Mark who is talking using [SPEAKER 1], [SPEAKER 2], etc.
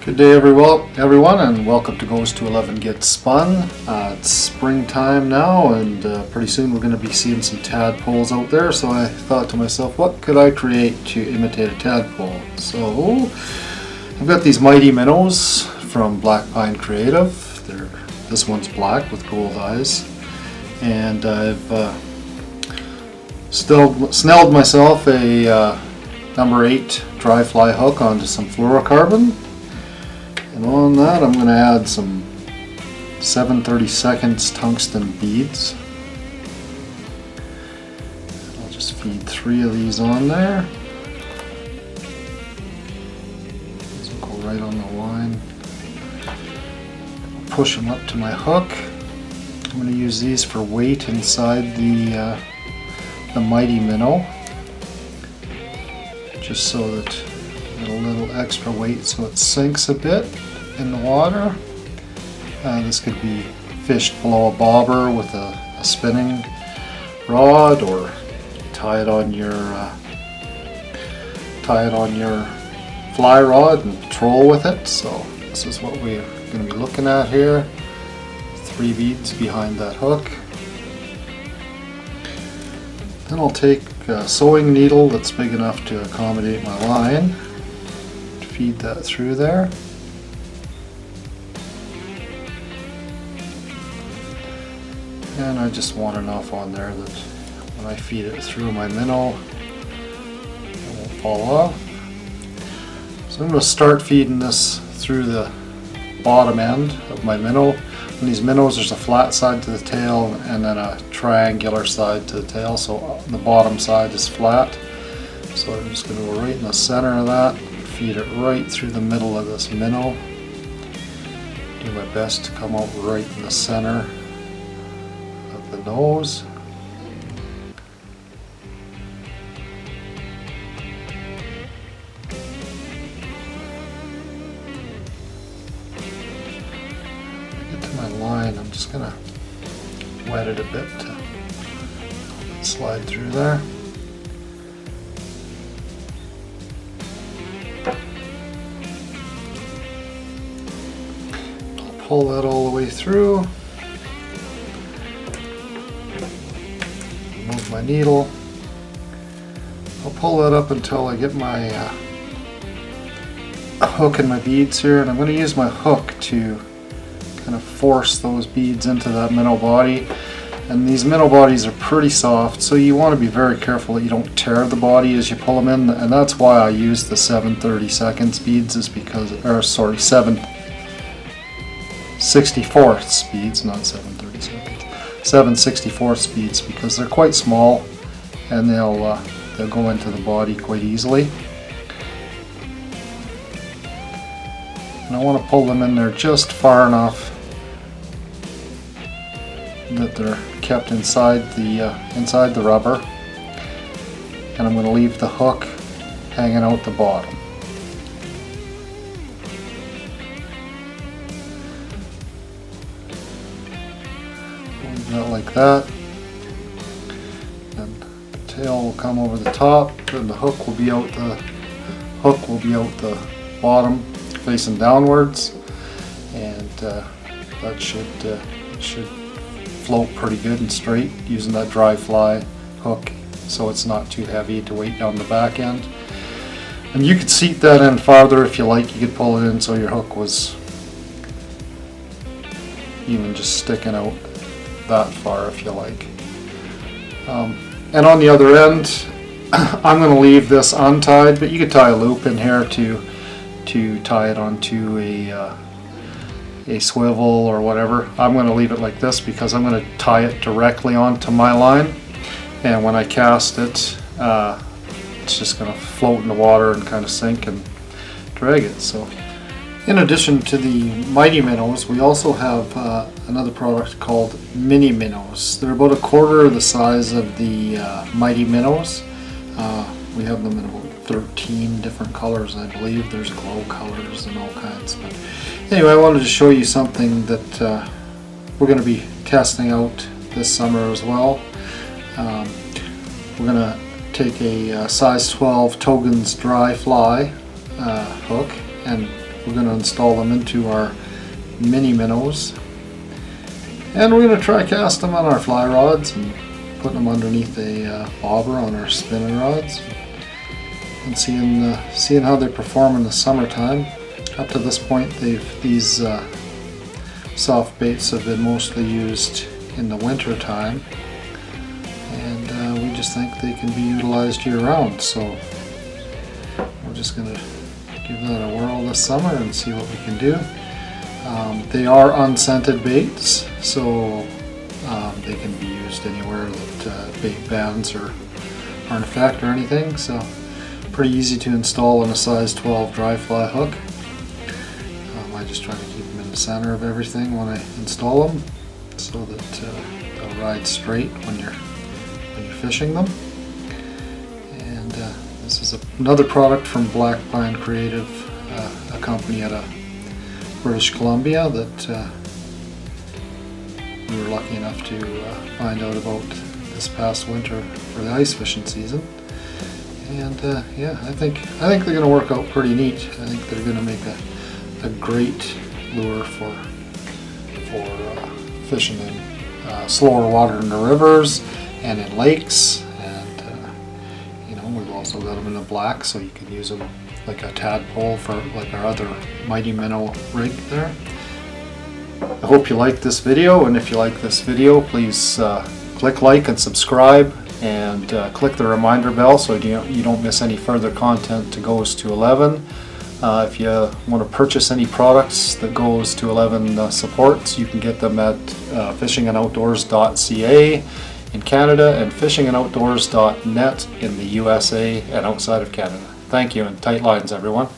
[SPEAKER 1] Good day everyone, and welcome to Goes to 11 Get Spun. It's springtime now, and pretty soon we're going to be seeing some tadpoles out there, so I thought to myself, what could I create to imitate a tadpole? So I've got these Mighty Minnows from Black Pine Creative. This one's black with gold eyes, and I've snelled myself a number 8 dry fly hook onto some fluorocarbon. And on that I'm going to add some 7/32 tungsten beads. I'll just feed 3 of these on there. These will go right on the line. I'll push them up to my hook. I'm going to use these for weight inside the Mighty Minnow, just so that a little extra weight so it sinks a bit in the water. This could be fished below a bobber with a spinning rod, or tie it on your fly rod and troll with it. So this is what we're going to be looking at here. 3 beads behind that hook. Then I'll take a sewing needle that's big enough to accommodate my line. Feed that through there. And I just want enough on there that when I feed it through my minnow, it won't fall off. So I'm going to start feeding this through the bottom end of my minnow. In these minnows there's a flat side to the tail and then a triangular side to the tail, so the bottom side is flat. So I'm just going to go right in the center of that. Feed it right through the middle of this minnow. Do my best to come out right in the center of the nose. When I get to my line, I'm just going to wet it a bit to slide through there. Pull that all the way through. Move my needle. I'll pull that up until I get my hook and my beads here, and I'm going to use my hook to kind of force those beads into that minnow body. And these minnow bodies are pretty soft, so you want to be very careful that you don't tear the body as you pull them in, and that's why I use the 7/32 beads, is because, 7/64 beads, not 7/32. 7/64 beads, because they're quite small and they'll go into the body quite easily. And I want to pull them in there just far enough that they're kept inside the rubber, and I'm going to leave the hook hanging out the bottom. Like that, and the tail will come over the top, and the hook will be out the bottom, facing downwards, and that should float pretty good and straight using that dry fly hook, so it's not too heavy to weight down the back end. And you could seat that in farther if you like. You could pull it in so your hook was even just sticking out that far if you like. And on the other end, I'm going to leave this untied, but you could tie a loop in here to tie it onto a swivel or whatever. I'm going to leave it like this because I'm going to tie it directly onto my line, and when I cast it, it's just going to float in the water and kind of sink and drag it. So in addition to the Mighty Minnows, we also have another product called Mini Minnows. They're about 1/4 the size of the Mighty Minnows. We have them in about 13 different colors, I believe. There's glow colors and all kinds. But anyway, I wanted to show you something that we're going to be testing out this summer as well. We're going to take a size 12 Togen's dry fly hook and we're going to install them into our Mini Minnows. And we're going to try cast them on our fly rods and putting them underneath a bobber on our spinning rods and seeing how they perform in the summertime. Up to this point, these soft baits have been mostly used in the winter time, and we just think they can be utilized year-round. So we're just going to give that a whirl this summer and see what we can do. They are unscented baits, so they can be used anywhere that bait bans aren't in effect or anything. So pretty easy to install on a size 12 dry fly hook. I just try to keep them in the center of everything when I install them, so that they'll ride straight when you're fishing them. And this is another product from Black Pine Creative, a company out of British Columbia that we were lucky enough to find out about this past winter for the ice fishing season. And yeah, I think they're going to work out pretty neat. I think they're going to make a great lure for fishing in slower water in the rivers and in lakes. And you know, we've also got them in the black, so you can use them like a tadpole for like our other Mighty Minnow rig there. I hope you liked this video, and if you like this video, please click like and subscribe, and click the reminder bell so you don't miss any further content to Goes to 11. If you want to purchase any products that Goes to 11 supports, you can get them at fishingandoutdoors.ca in Canada and fishingandoutdoors.net in the USA and outside of Canada. Thank you, and tight lines, everyone.